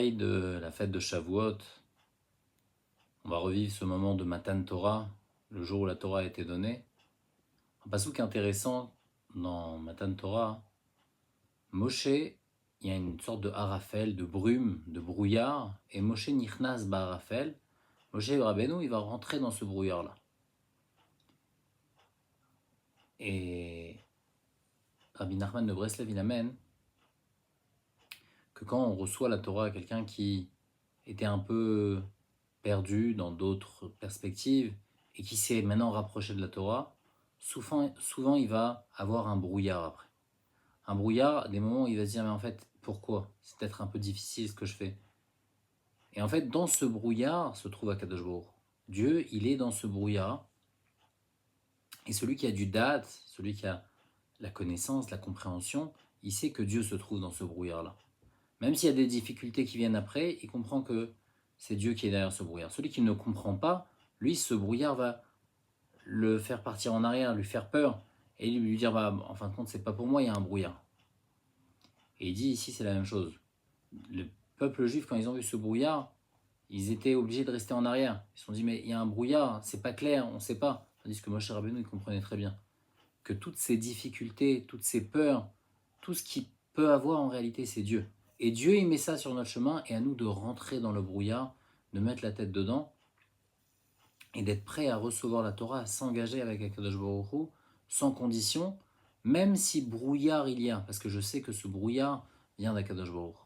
veille de la fête de Shavuot, on va revivre ce moment de Matan Torah, le jour où la Torah a été donnée. Un passouk intéressant dans Matan Torah, Moshe, il y a une sorte de harafel, de brume, de brouillard, et Moshe nichnas ba'harafel, Moshe Rabbeinu, il va rentrer dans ce brouillard-là. Et Rabbi Nachman de Breslev, il amène que quand on reçoit la Torah à quelqu'un qui était un peu perdu dans d'autres perspectives et qui s'est maintenant rapproché de la Torah, souvent il va avoir un brouillard après. Un brouillard, des moments où il va se dire mais en fait pourquoi? C'est peut-être un peu difficile ce que je fais. Et en fait dans ce brouillard se trouve Akadosh Baruch Hu. Dieu, il est dans ce brouillard, et celui qui a du date, celui qui a la connaissance, la compréhension, il sait que Dieu se trouve dans ce brouillard-là. Même s'il y a des difficultés qui viennent après, il comprend que c'est Dieu qui est derrière ce brouillard. Celui qui ne comprend pas, lui, ce brouillard va le faire partir en arrière, lui faire peur, et lui dire, bah, en fin de compte, c'est pas pour moi, il y a un brouillard. Et il dit ici, c'est la même chose. Le peuple juif, quand ils ont vu ce brouillard, ils étaient obligés de rester en arrière. Ils se sont dit, mais il y a un brouillard, c'est pas clair, on ne sait pas. Tandis que Moshe Rabbeinu, il comprenait très bien que toutes ces difficultés, toutes ces peurs, tout ce qu'il peut avoir en réalité, c'est Dieu. Et Dieu, il met ça sur notre chemin, et à nous de rentrer dans le brouillard, de mettre la tête dedans, et d'être prêt à recevoir la Torah, à s'engager avec Akadosh Baruch Hu, sans condition, même si brouillard il y a, parce que je sais que ce brouillard vient d'Akadosh Baruch Hu.